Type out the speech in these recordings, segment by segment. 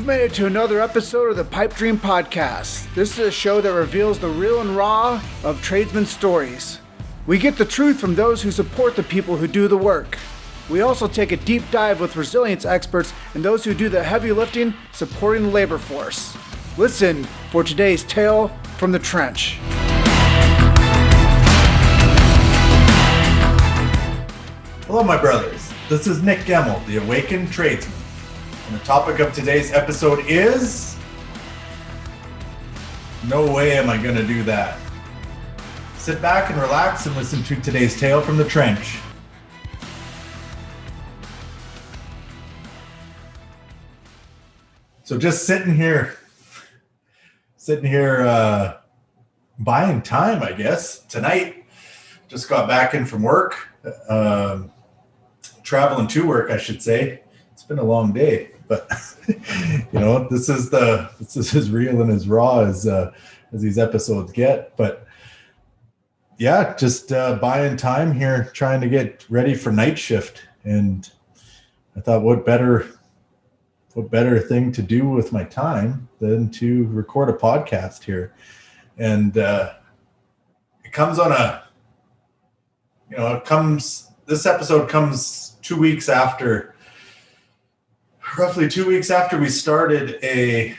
made it to another episode of the Pipe Dream Podcast. This is a show that reveals the real and raw of tradesmen's stories. We get the truth from those who support the people who do the work. We also take a deep dive with resilience experts and those who do the heavy lifting supporting the labor force. Listen for today's tale from the trench. Hello, my brothers. This is Nick Gemmel, the Awakened Tradesman. And the topic of today's episode is... No way am I going to do that. Sit back and relax and listen to today's tale from the trench. So just sitting here buying time, I guess. Tonight, just got back in from work, traveling to work, I should say. It's been a long day, but you know, this is as real and as raw as these episodes get. But yeah, just buying time here, trying to get ready for night shift. And I thought, what better thing to do with my time than to record a podcast here. And it comes on this episode comes 2 weeks after, roughly 2 weeks after we started a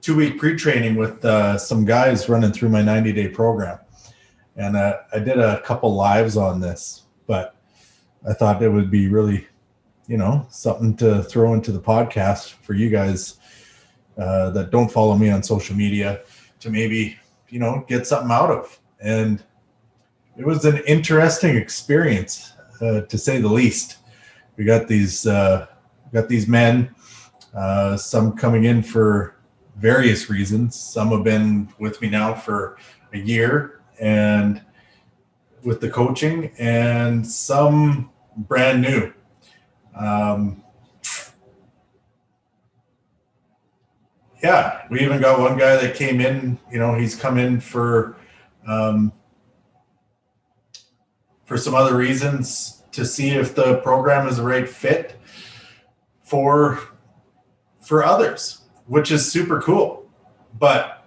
2-week pre-training with some guys running through my 90-day program. And I did a couple lives on this, but I thought it would be really, something to throw into the podcast for you guys that don't follow me on social media to maybe, get something out of. And it was an interesting experience, to say the least. We got these men, some coming in for various reasons. Some have been with me now for a year and with the coaching, and some brand new. We even got one guy that came in, he's come in for some other reasons to see if the program is the right fit for others, which is super cool. But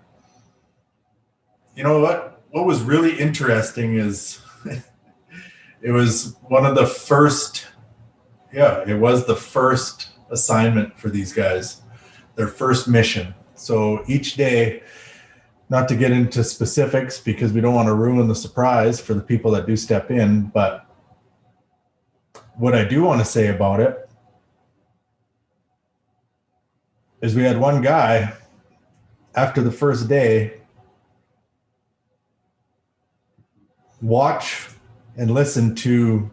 you know what was really interesting is it was one of the first, it was the first assignment for these guys, their first mission. So each day, not to get into specifics because we don't want to ruin the surprise for the people that do step in, but what I do want to say about it is we had one guy after the first day watch and listen to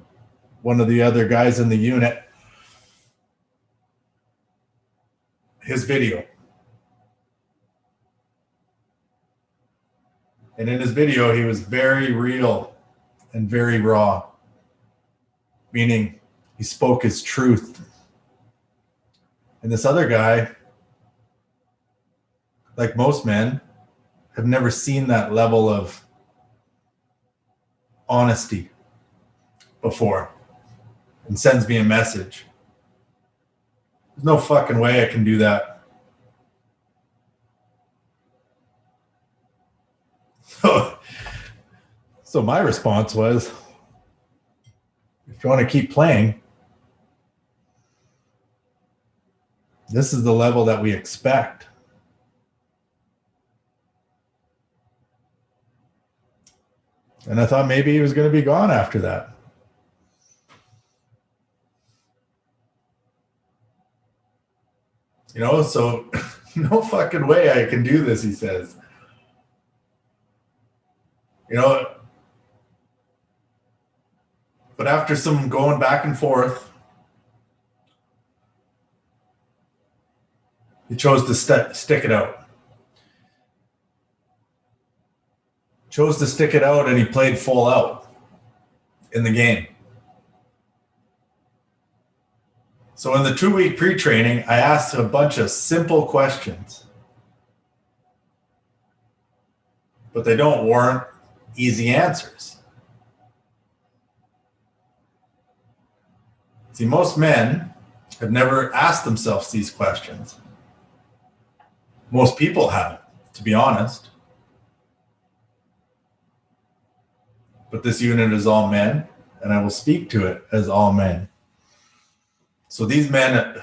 one of the other guys in the unit, his video. And in his video, he was very real and very raw, meaning he spoke his truth. And this other guy, like most men, have never seen that level of honesty before, and sends me a message. There's no fucking way I can do that. So my response was, if you want to keep playing, this is the level that we expect. And I thought maybe he was going to be gone after that. So no fucking way I can do this, he says. But after some going back and forth, he chose to stick it out. Chose to stick it out, and he played full out in the game. So in the 2-week pre-training, I asked a bunch of simple questions, but they don't warrant easy answers. See, most men have never asked themselves these questions. Most people haven't, to be honest. But this unit is all men, and I will speak to it as all men. So these men,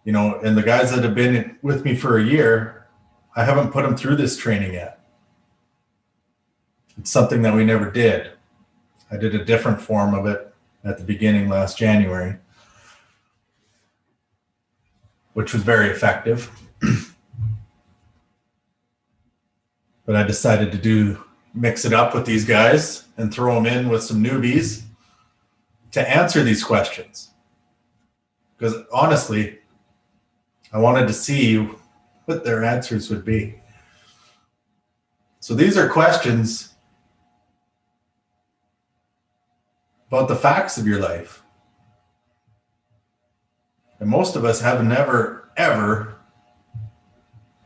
and the guys that have been with me for a year, I haven't put them through this training yet. It's something that we never did. I did a different form of it at the beginning last January, which was very effective. But I decided to mix it up with these guys and throw them in with some newbies to answer these questions. Because honestly, I wanted to see what their answers would be. So these are questions about the facts of your life. And most of us have never, ever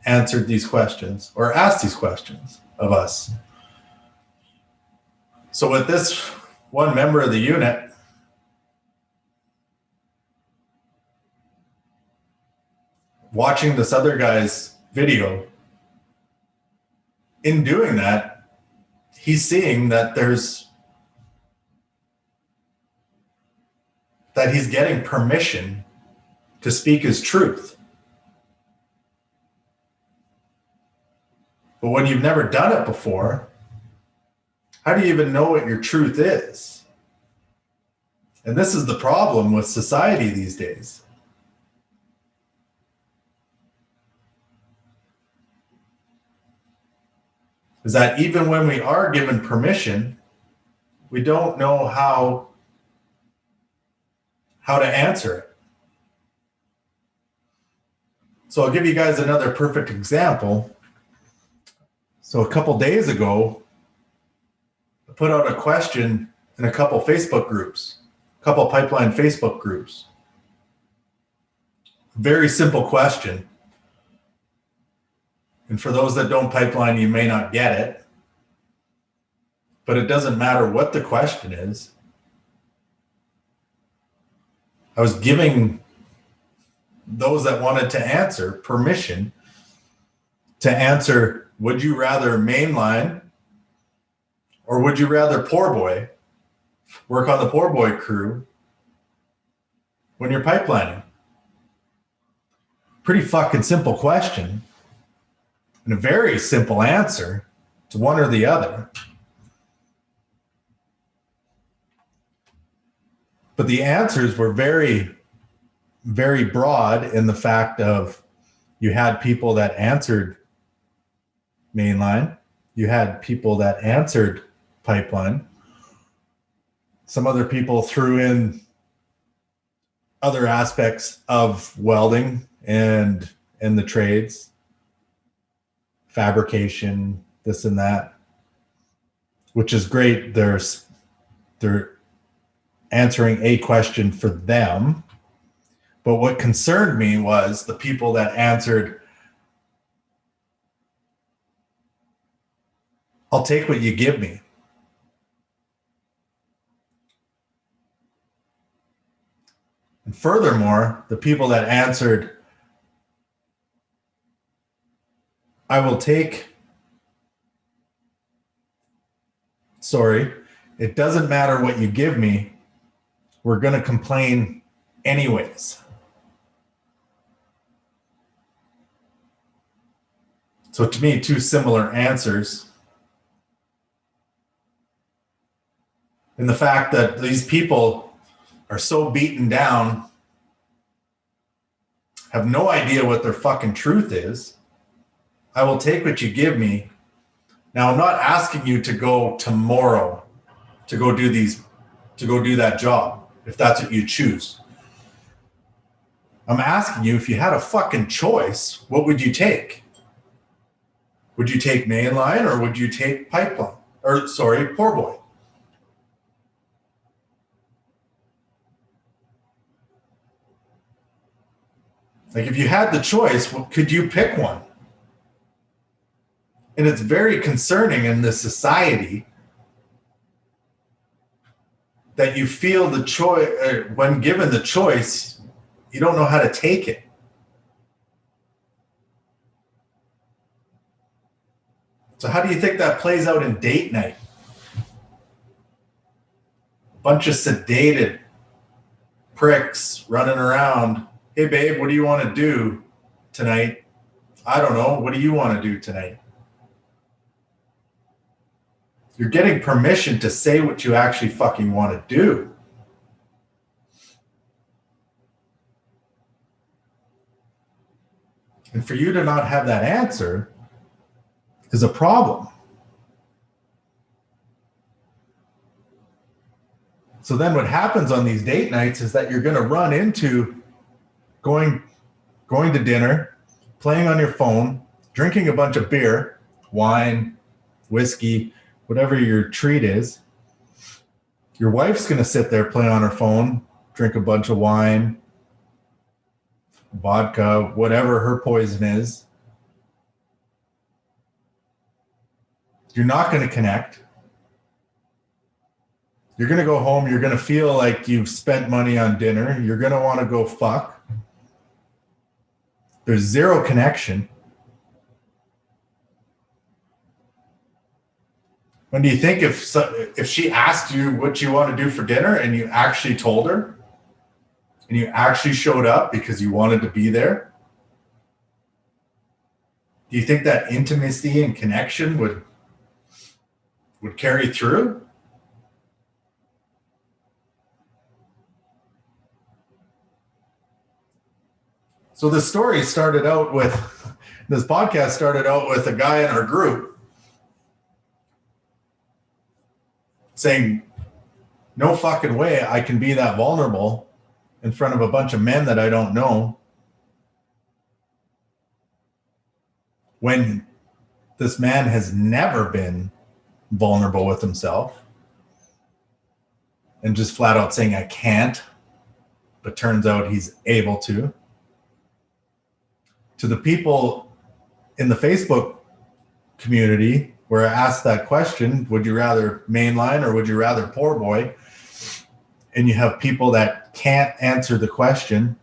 answered these questions or asked these questions of us. So with this one member of the unit, watching this other guy's video, in doing that, he's seeing that he's getting permission to speak his truth. But when you've never done it before, how do you even know what your truth is? And this is the problem with society these days. Is that even when we are given permission, we don't know how to answer it. So I'll give you guys another perfect example. So a couple days ago, I put out a question in a couple Facebook groups, a couple pipeline Facebook groups. Very simple question. And for those that don't pipeline, you may not get it. But it doesn't matter what the question is. I was giving those that wanted to answer permission to answer, would you rather mainline or would you rather poor boy, work on the poor boy crew when you're pipelining? Pretty fucking simple question and a very simple answer. It's one or the other. But the answers were very, very broad in the fact of you had people that answered mainline. You had people that answered pipeline. Some other people threw in other aspects of welding and the trades, fabrication, this and that, which is great. They're answering a question for them. But what concerned me was the people that answered, I'll take what you give me. And furthermore, the people that answered, I will take, it doesn't matter what you give me, we're going to complain anyways. So to me, two similar answers. And the fact that these people are so beaten down, have no idea what their fucking truth is. I will take what you give me. Now, I'm not asking you to go tomorrow to go do that job, if that's what you choose. I'm asking you, if you had a fucking choice, what would you take? Would you take mainline or would you take pipeline? Poor boy. Like, if you had the choice, could you pick one? And it's very concerning in this society that you feel the choice, when given the choice, you don't know how to take it. So how do you think that plays out in date night? Bunch of sedated pricks running around. Hey, babe, what do you want to do tonight? I don't know. What do you want to do tonight? You're getting permission to say what you actually fucking want to do. And for you to not have that answer is a problem. So then what happens on these date nights is that you're going to run into going to dinner, playing on your phone, drinking a bunch of beer, wine, whiskey, whatever your treat is. Your wife's going to sit there, play on her phone, drink a bunch of wine, vodka, whatever her poison is. You're not going to connect. You're going to go home. You're going to feel like you've spent money on dinner. You're going to want to go fuck. There's zero connection. When do you think if she asked you what you want to do for dinner and you actually told her and you actually showed up because you wanted to be there, do you think that intimacy and connection would carry through? So this podcast started out with a guy in our group saying, no fucking way I can be that vulnerable in front of a bunch of men that I don't know, when this man has never been vulnerable with himself, and just flat out saying I can't, but turns out he's able to. To the people in the Facebook community where I asked that question, would you rather mainline or would you rather poor boy? And you have people that can't answer the question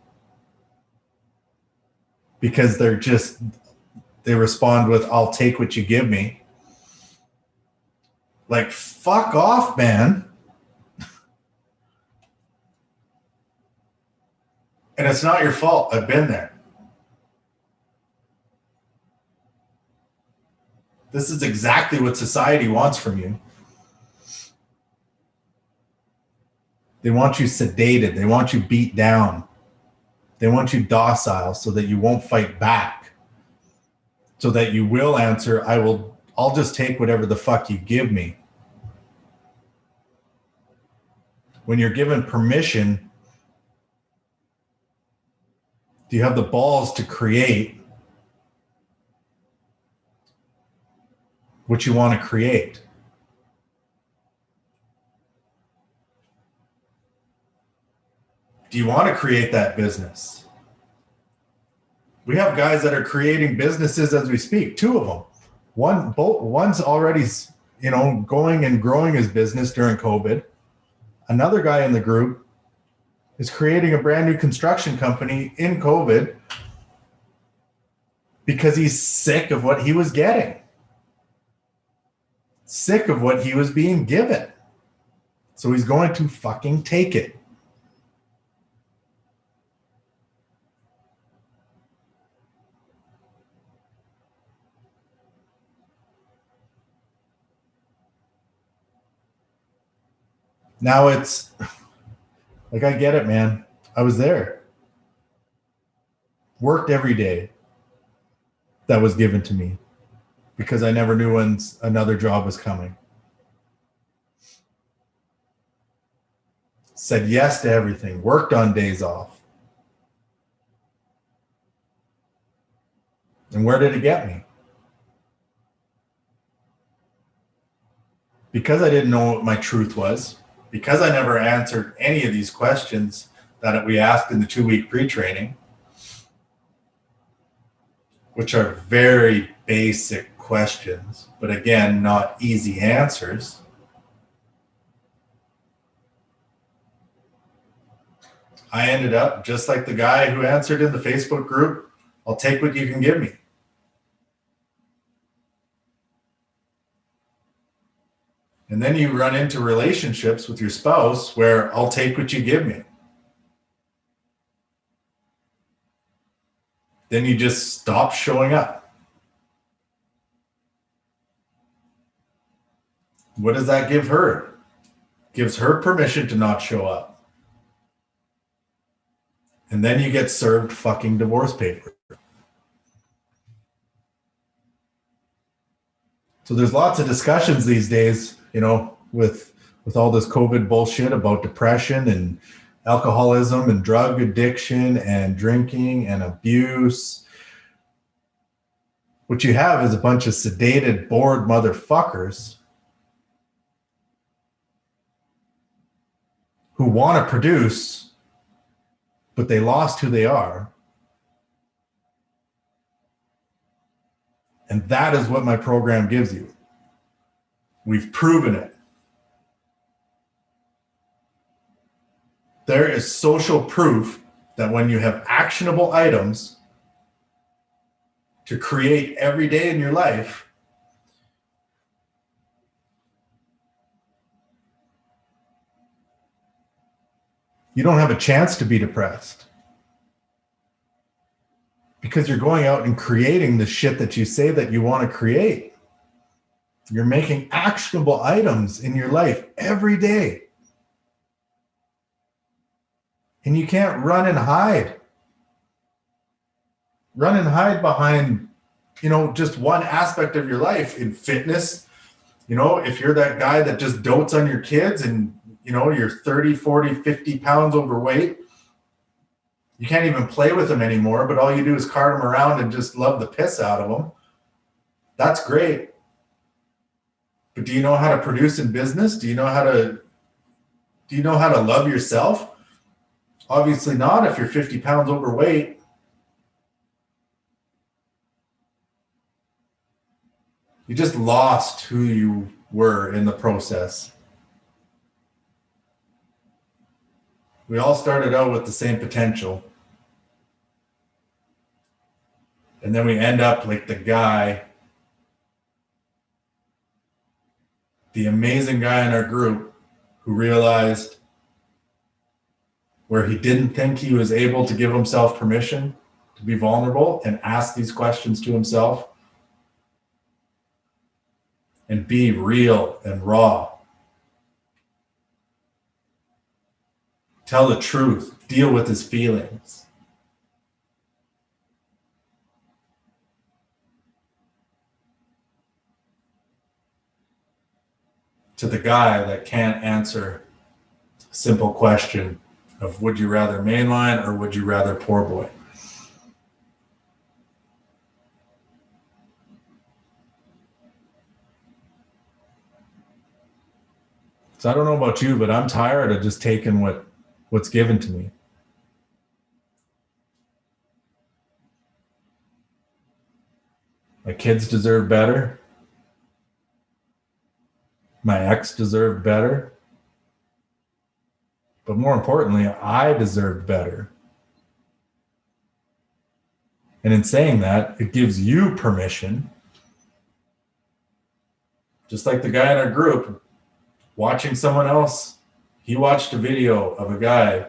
because they respond with, I'll take what you give me. Like, fuck off, man. And it's not your fault. I've been there. This is exactly what society wants from you. They want you sedated. They want you beat down. They want you docile so that you won't fight back. So that you will answer, I'll just take whatever the fuck you give me. When you're given permission, do you have the balls to create what you want to create? Do you want to create that business? We have guys that are creating businesses as we speak, two of them. One's already, going and growing his business during COVID. Another guy in the group is creating a brand new construction company in COVID because he's sick of what he was getting. Sick of what he was being given. So he's going to fucking take it. Now it's like, I get it, man. I was there. Worked every day that was given to me because I never knew when another job was coming. Said yes to everything. Worked on days off. And where did it get me? Because I didn't know what my truth was, because I never answered any of these questions that we asked in the 2-week pre-training, which are very basic questions, but again, not easy answers. I ended up just like the guy who answered in the Facebook group, I'll take what you can give me. And then you run into relationships with your spouse where I'll take what you give me. Then you just stop showing up. What does that give her? Gives her permission to not show up. And then you get served fucking divorce paper. So there's lots of discussions these days, with all this COVID bullshit about depression and alcoholism and drug addiction and drinking and abuse. What you have is a bunch of sedated, bored motherfuckers who want to produce, but they lost who they are. And that is what my program gives you. We've proven it. There is social proof that when you have actionable items to create every day in your life, you don't have a chance to be depressed. Because you're going out and creating the shit that you say that you want to create. You're making actionable items in your life every day. And you can't run and hide. Run and hide behind, just one aspect of your life. In fitness, if you're that guy that just dotes on your kids and, you're 30, 40, 50 pounds overweight, you can't even play with them anymore, but all you do is cart them around and just love the piss out of them. That's great. But do you know how to produce in business? Do you know how to love yourself? Obviously not if you're 50 pounds overweight. You just lost who you were in the process. We all started out with the same potential. And then we end up like the guy, the amazing guy in our group who realized where he didn't think he was able to give himself permission to be vulnerable and ask these questions to himself and be real and raw. Tell the truth, deal with his feelings. To the guy that can't answer a simple question of would you rather mainline or would you rather poor boy? So I don't know about you, but I'm tired of just taking what's given to me. My kids deserve better. My ex deserved better. But more importantly, I deserved better. And in saying that, it gives you permission, just like the guy in our group, watching someone else, he watched a video of a guy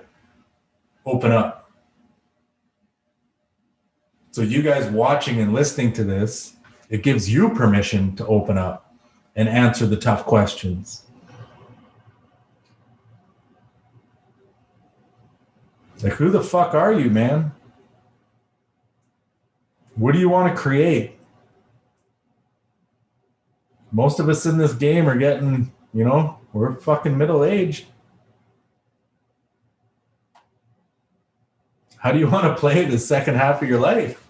open up. So you guys watching and listening to this, it gives you permission to open up and answer the tough questions. Like, who the fuck are you, man? What do you want to create? Most of us in this game are getting, we're fucking middle-aged. How do you want to play the second half of your life?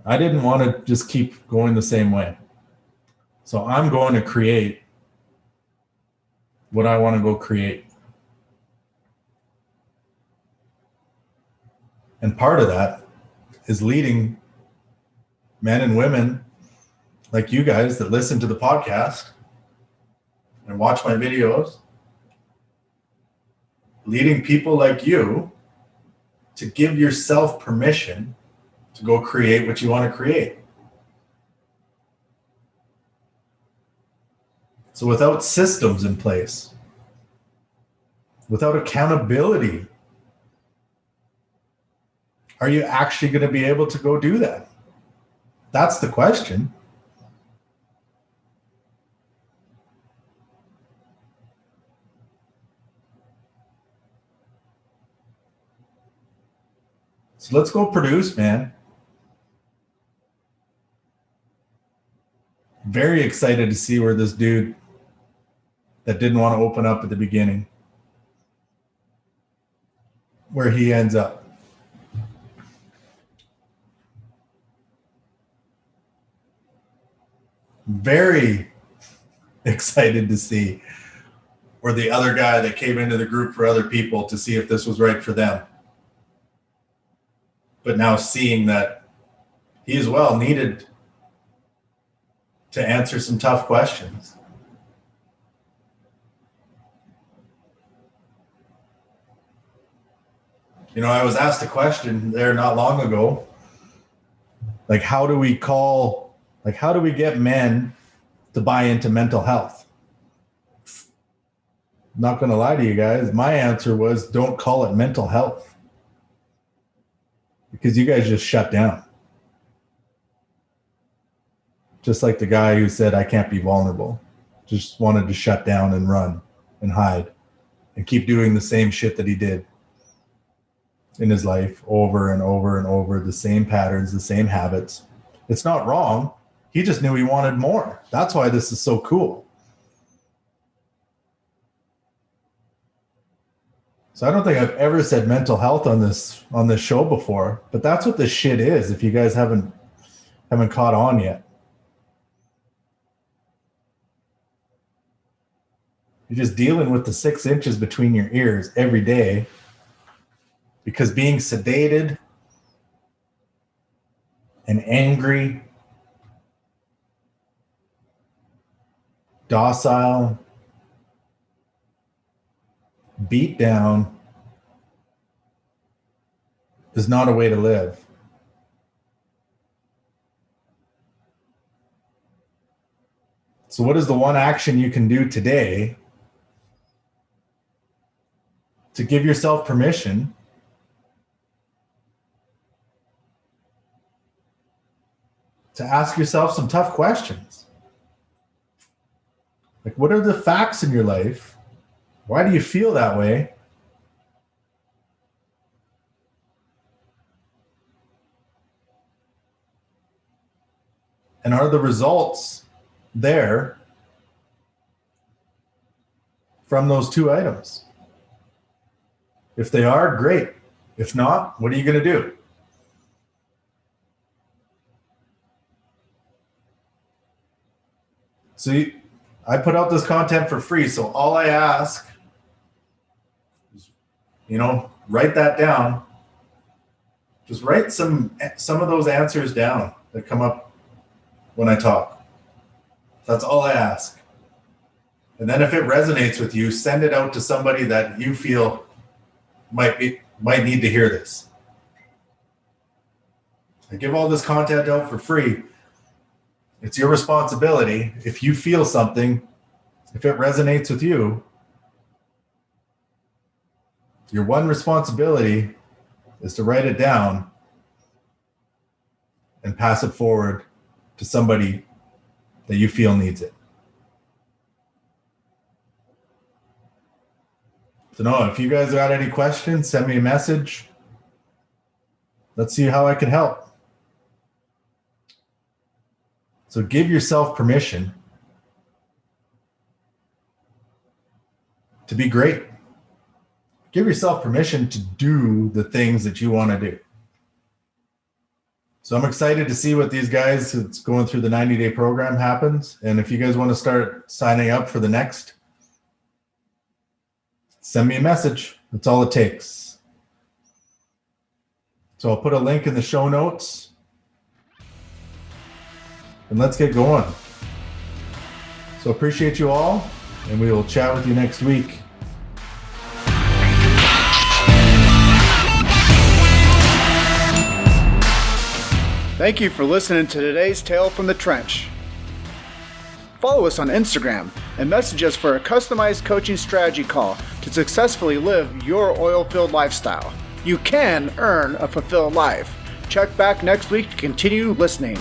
I didn't want to just keep going the same way. So I'm going to create what I want to go create. And part of that is leading men and women like you guys that listen to the podcast and watch my videos, leading people like you to give yourself permission to go create what you want to create. So without systems in place, without accountability, are you actually going to be able to go do that? That's the question. So let's go produce, man. Very excited to see where this dude that didn't want to open up at the beginning, where he ends up. Very excited to see where the other guy that came into the group for other people to see if this was right for them. But now seeing that he as well needed to answer some tough questions. You know, I was asked a question there not long ago, like how do we get men to buy into mental health? Not going to lie to you guys, my answer was don't call it mental health, because you guys just shut down. Just like the guy who said, I can't be vulnerable. Just wanted to shut down and run and hide and keep doing the same shit that he did in his life over and over and over, the same patterns, the same habits. It's not wrong. He just knew he wanted more. That's why this is so cool. So I don't think I've ever said mental health on this show before, but that's what this shit is, if you guys haven't caught on yet. You're just dealing with the 6 inches between your ears every day, because being sedated and angry, docile, beat down is not a way to live. So what is the one action you can do today to give yourself permission to ask yourself some tough questions? Like, what are the facts in your life? Why do you feel that way? And are the results there from those 2 items? If they are, great. If not, what are you going to do? So I put out this content for free, so all I ask is, write that down. Just write some of those answers down that come up when I talk. That's all I ask. And then if it resonates with you, send it out to somebody that you feel might need to hear this. I give all this content out for free. It's your responsibility. If you feel something, if it resonates with you, your one responsibility is to write it down and pass it forward to somebody that you feel needs it. So no, if you guys got any questions, send me a message. Let's see how I can help. So give yourself permission to be great. Give yourself permission to do the things that you want to do. So I'm excited to see what these guys that's going through the 90-day program happens. And if you guys want to start signing up for the next, send me a message. That's all it takes. So I'll put a link in the show notes. And let's get going. So appreciate you all, and we will chat with you next week. Thank you for listening to today's Tale from the Trench. Follow us on Instagram and message us for a customized coaching strategy call to successfully live your oil-filled lifestyle. You can earn a fulfilled life. Check back next week to continue listening.